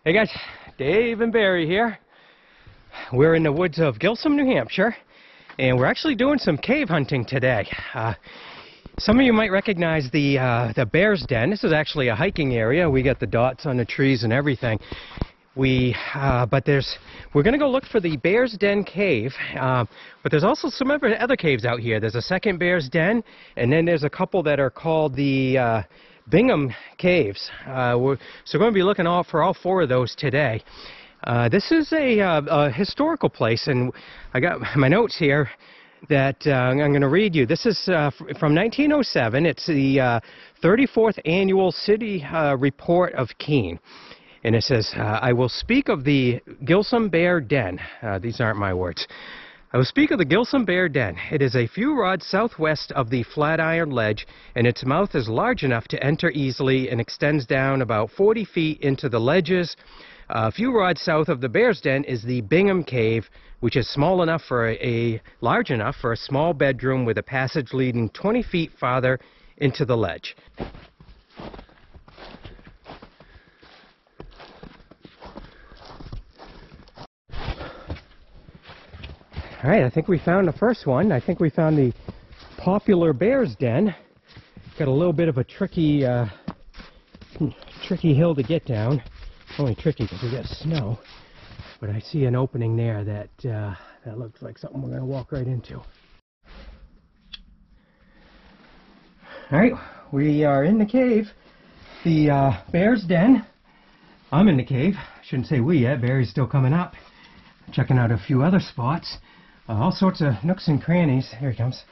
Hey guys, Dave and Barry here. We're in the woods of Gilsum, New Hampshire, and we're actually doing some cave hunting today. Some of you might recognize the Bear's Den. This is actually a hiking area. We got the dots on the trees and everything. We're going to go look for the Bear's Den cave, but there's also some other caves out here. There's a second Bear's Den, and then there's a couple that are called the Bingham Caves. So we're going to be looking for all four of those today. This is a historical place, and I got my notes here that I'm going to read you. This is from 1907. It's the 34th Annual City Report of Keene. And it says, I will speak of the Gilsum Bear Den. These aren't my words. I will speak of the Gilsum Bear Den. It is a few rods southwest of the Flatiron Ledge, and its mouth is large enough to enter easily and extends down about 40 feet into the ledges. A few rods south of the Bear's Den is the Bingham Cave, which is large enough for a small bedroom with a passage leading 20 feet farther into the ledge. All right, I think we found the first one. I think we found the popular Bear's Den. Got a little bit of a tricky hill to get down. Only tricky because we got snow. But I see an opening there that looks like something we're going to walk right into. All right, we are in the cave. The Bear's Den. I'm in the cave. I shouldn't say we yet. Barry's still coming up. Checking out a few other spots. All sorts of nooks and crannies. Here he comes.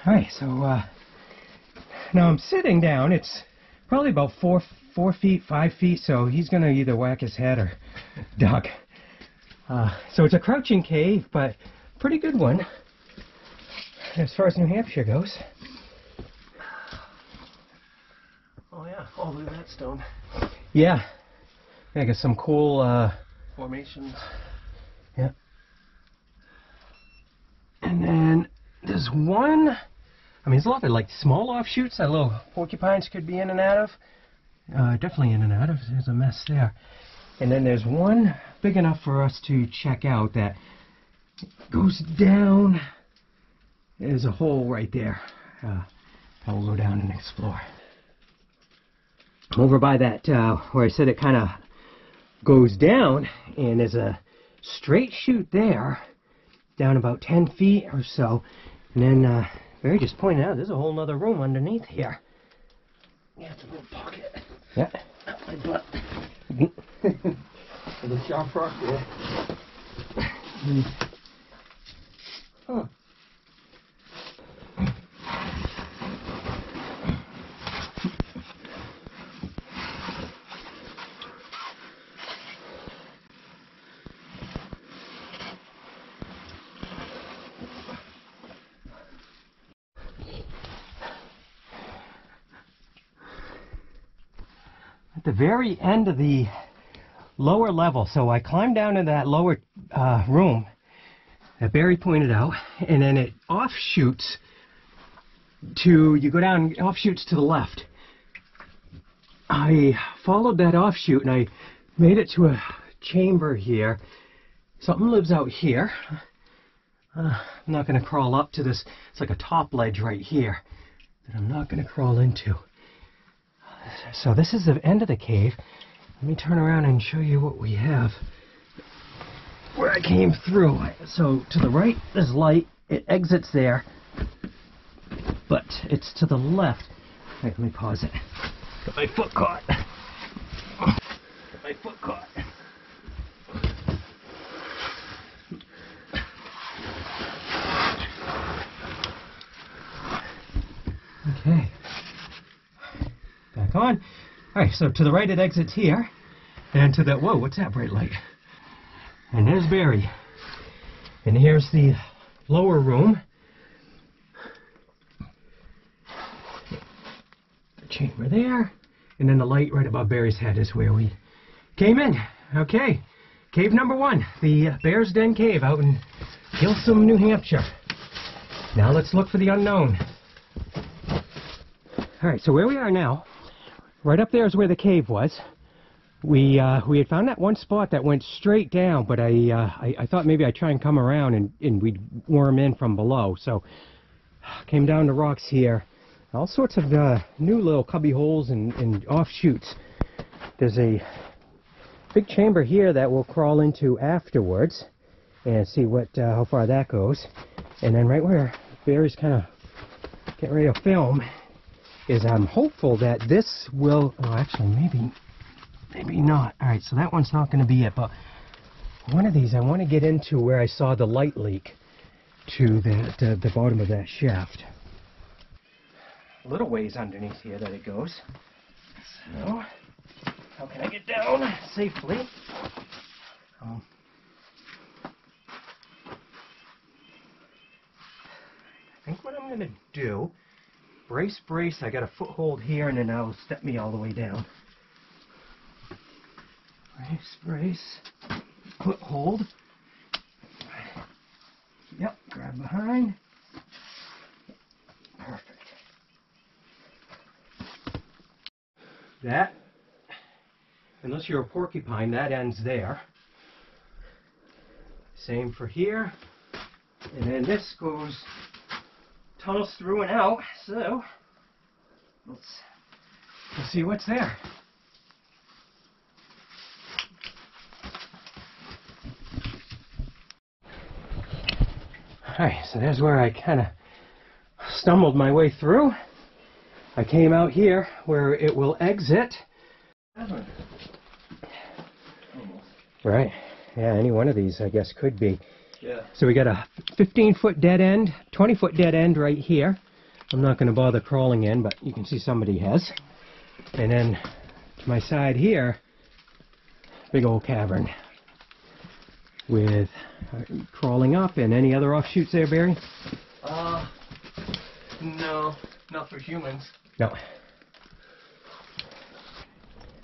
All right, so now I'm sitting down. It's probably about 4 feet, 5 feet, so he's going to either whack his head or duck. So it's a crouching cave, but pretty good one as far as New Hampshire goes. Oh yeah, all of that stone. Yeah, I got some cool formations. Yeah. And then there's one, I mean, there's a lot of like small offshoots that little porcupines could be in and out of. Definitely in and out of. There's a mess there. And then there's one big enough for us to check out that goes down. There's a hole right there. I'll go down and explore. Over by that, where I said it kind of goes down, and there's a straight chute there, down about 10 feet or so. And then Barry just pointed out there's a whole other room underneath here. Yeah, it's a little pocket. Yeah. Up my butt. There's a sharp rock there. Huh. At the very end of the lower level, so I climbed down to that lower room that Barry pointed out, and then it offshoots to, you go down, offshoots to the left. I followed that offshoot and I made it to a chamber here. Something lives out here. I'm not going to crawl up to this. It's like a top ledge right here that I'm not going to crawl into. So this is the end of the cave. Let me turn around and show you what we have. Where I came through. So to the right is light. It exits there. But it's to the left. Wait, let me pause it. Got my foot caught. Got my foot caught. Okay. Back on. Alright, so to the right it exits here. And to the, whoa, what's that bright light? And there's Barry. And here's the lower room. The chamber there. And then the light right above Barry's head is where we came in. Okay. Cave number 1. The Bear's Den Cave out in Gilsum, New Hampshire. Now let's look for the unknown. Alright, so where we are now, right up there is where the cave was. We had found that one spot that went straight down, but I thought maybe I'd try and come around and we'd worm in from below. So came down the rocks here. All sorts of new little cubby holes and offshoots. There's a big chamber here that we'll crawl into afterwards and see what how far that goes. And then right where Barry's kind of getting ready to film is I'm hopeful that this will, oh actually maybe not. Alright, so that one's not going to be it, but one of these I want to get into where I saw the light leak to the bottom of that shaft. A little ways underneath here that it goes. So, how can I get down safely? I think what I'm going to do, brace, I got a foothold here and then that'll step me all the way down. Brace, foothold. Yep, grab behind. Perfect. That, unless you're a porcupine, that ends there. Same for here. And then this goes, tunnels through and out, so let's see what's there. Alright, so there's where I kind of stumbled my way through. I came out here where it will exit. Right, yeah, any one of these I guess could be. Yeah. So we got a 15-foot dead end, 20-foot dead end right here. I'm not going to bother crawling in, but you can see somebody has. And then to my side here, big old cavern with crawling up. And any other offshoots there, Barry? No, not for humans. No.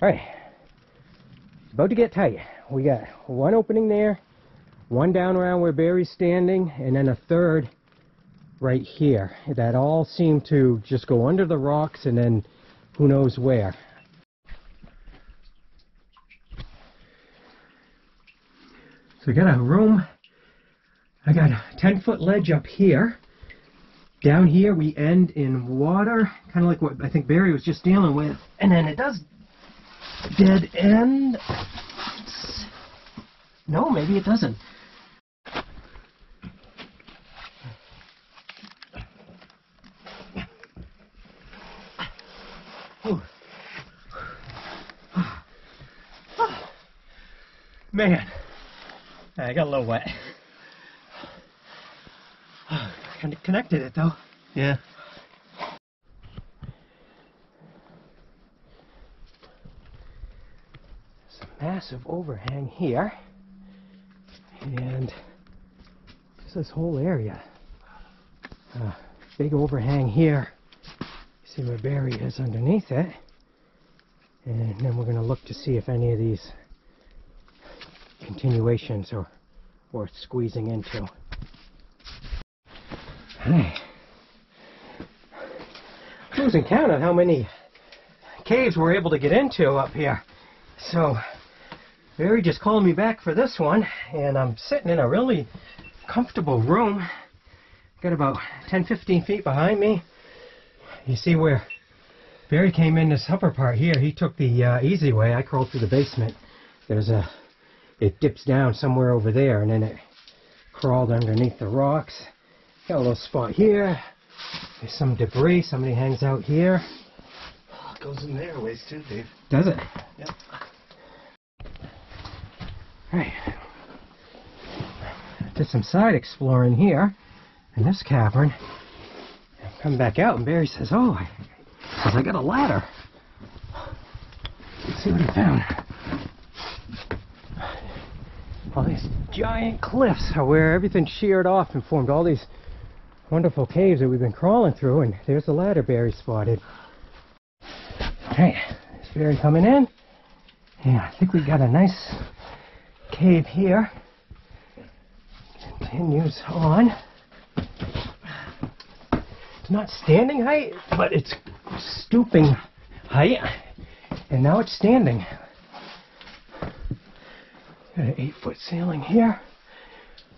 Alright, about to get tight. We got one opening there, one down around where Barry's standing, and then a third right here. That all seem to just go under the rocks and then who knows where. So we got a room. I got a 10-foot ledge up here. Down here we end in water, kind of like what I think Barry was just dealing with. And then it does dead end. No, maybe it doesn't. Man, I got a little wet. Kind of connected it though. Yeah. There's a massive overhang here. And just this whole area. Big overhang here. You see where Barry is underneath it. And then we're going to look to see if any of these continuations are worth squeezing into. Hey. Losing count of how many caves we're able to get into up here. So Barry just called me back for this one, and I'm sitting in a really comfortable room. Got about 10-15 feet behind me. You see where Barry came in this upper part here. He took the easy way. I crawled through the basement. It dips down somewhere over there, and then it crawled underneath the rocks. Got a little spot here. There's some debris. Somebody hangs out here. Oh, it goes in there a ways too, Dave. Does it? Yep. Alright. Did some side exploring here in this cavern. Come back out and Barry says, oh, I got a ladder. Let's see what he found. All these giant cliffs are where everything sheared off and formed all these wonderful caves that we've been crawling through, and there's the ladder Barry spotted. Alright, there's Barry coming in. Yeah, I think we got a nice cave here. Continues on. It's not standing height, but it's stooping height, and now it's standing. Got an 8-foot ceiling here.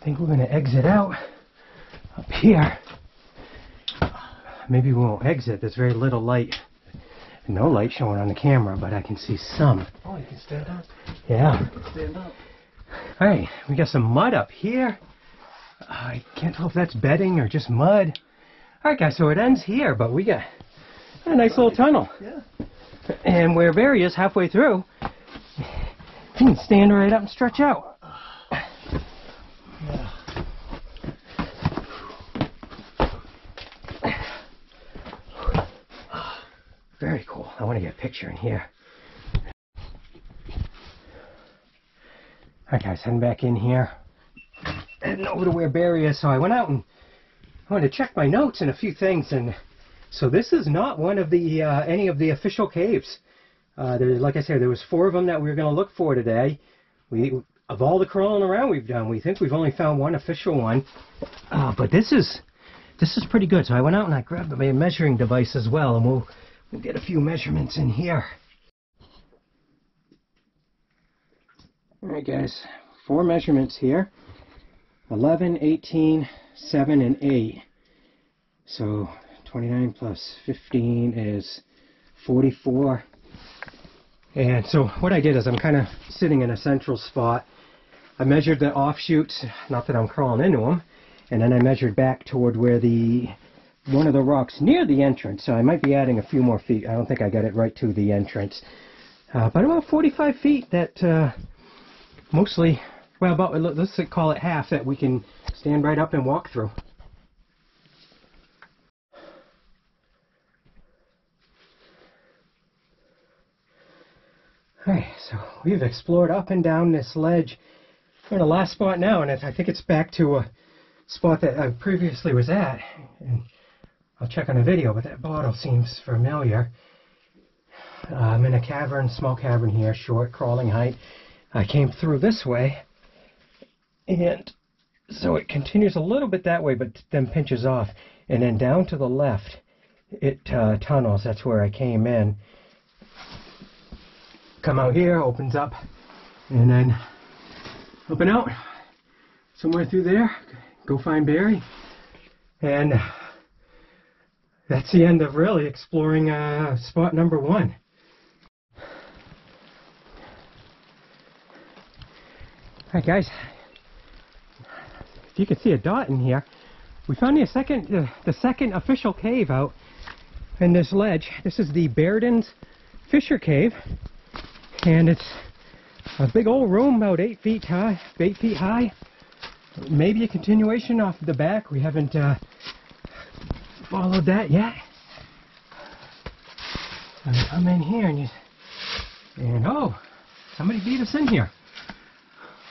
I think we're going to exit out up here. Maybe we won't exit. There's very little light. No light showing on the camera, but I can see some. Oh, you can stand up. Yeah. Stand up. Alright, we got some mud up here. I can't tell if that's bedding or just mud. Alright guys, so it ends here, but we got a nice little tunnel. Yeah. And where Barry is halfway through, he can stand right up and stretch out. Yeah. Very cool. I want to get a picture in here. Alright guys, heading back in here. Heading over to where Barry is. So I went out and I wanted to check my notes and a few things. And so this is not one of the any of the official caves. Like I said, there was 4 of them that we were going to look for today. Of all the crawling around we've done, we think we've only found one official one. But this is pretty good. So I went out and I grabbed my measuring device as well, and we'll get a few measurements in here. Alright guys, 4 measurements here. 11, 18, 7, and 8. So 29 plus 15 is 44. And so what I did is I'm kind of sitting in a central spot. I measured the offshoots, not that I'm crawling into them, and then I measured back toward where one of the rocks near the entrance. So I might be adding a few more feet. I don't think I got it right to the entrance. But about 45 feet that mostly, well, about, let's call it half, that we can stand right up and walk through. Alright, so we've explored up and down this ledge. We're in the last spot now, and I think it's back to a spot that I previously was at. And I'll check on the video, but that bottle seems familiar. I'm in a cavern, small cavern here, short crawling height. I came through this way, and so it continues a little bit that way, but then pinches off. And then down to the left, it tunnels. That's where I came in. Come out here, opens up, and then up and out, somewhere through there, go find Barry. And that's the end of really exploring spot number 1. Alright guys, if you can see a dot in here, we found the second official cave out in this ledge. This is the Bearden Fissure cave, and it's a big old room about 8 feet high. Maybe a continuation off the back. We haven't followed that yet. And come in here and oh, somebody beat us in here.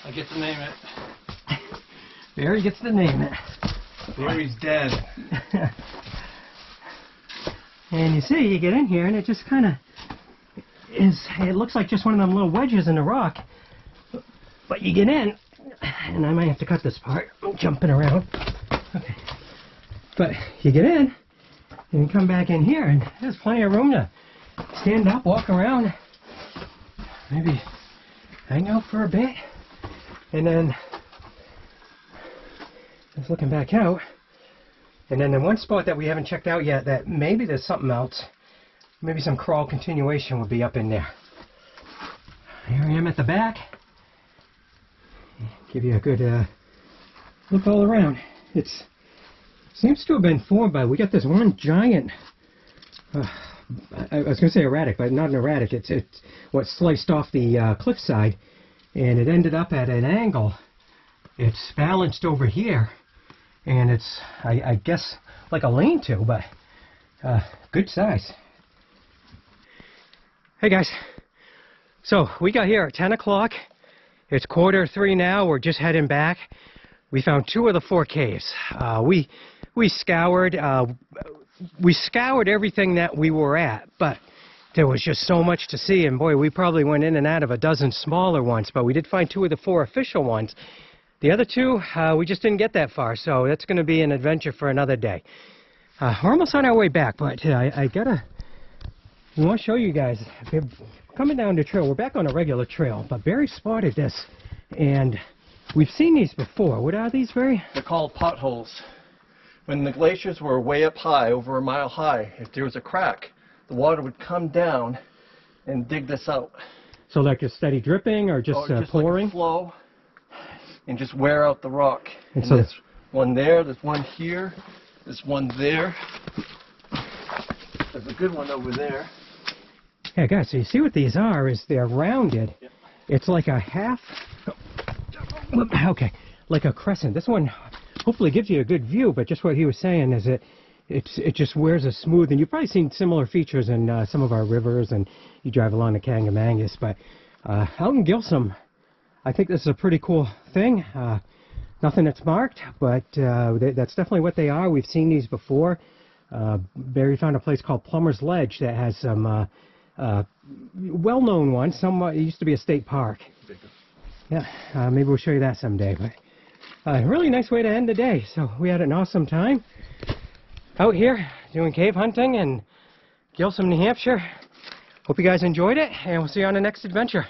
I get to name it. Barry gets to name it. Barry's dead. And you see, you get in here and it just kind of it looks like just one of them little wedges in the rock. But you get in, and I might have to cut this part. I'm jumping around. Okay. But you get in, and you come back in here, and there's plenty of room to stand up, walk around, maybe hang out for a bit. And then, just looking back out, and then the one spot that we haven't checked out yet, that maybe there's something else, maybe some crawl continuation would be up in there. Here I am at the back. Give you a good look all around. It seems to have been formed by, we got this one giant, I was going to say erratic, but not an erratic. It's what sliced off the cliffside, and it ended up at an angle. It's balanced over here, and it's, I guess, like a lean-to, but good size. Hey guys, so we got here at 10 o'clock. It's 2:45 now. We're just heading back. We found 2 of the 4 caves. We scoured everything that we were at, but there was just so much to see, and boy, we probably went in and out of a dozen smaller ones, but we did find 2 of the 4 official ones. The other 2, we just didn't get that far, so that's going to be an adventure for another day. We're almost on our way back, but I want to show you guys. Coming down the trail, we're back on a regular trail, but Barry spotted this And we've seen these before. What are these, Barry? They're called potholes. When the glaciers were way up high, over a mile high, if there was a crack, the water would come down and dig this out. So like a steady dripping or just, pouring? Like a flow, and just wear out the rock. And And so there's one there, there's one here, there's one there. There's a good one over there. Yeah, guys, so you see what these are is they're rounded. Yep. It's like a half, okay, like a crescent. This one hopefully gives you a good view, but just what he was saying is it just wears a smooth, and you've probably seen similar features in some of our rivers, and you drive along the Kangamangas, but out in Gilsum, I think this is a pretty cool thing. Nothing that's marked, but that's definitely what they are. We've seen these before. Barry found a place called Plumber's Ledge that has some well-known ones. It used to be a state park. Yeah, maybe we'll show you that someday. But really nice way to end the day. So we had an awesome time out here doing cave hunting in Gilsum, New Hampshire. Hope you guys enjoyed it, and we'll see you on the next adventure.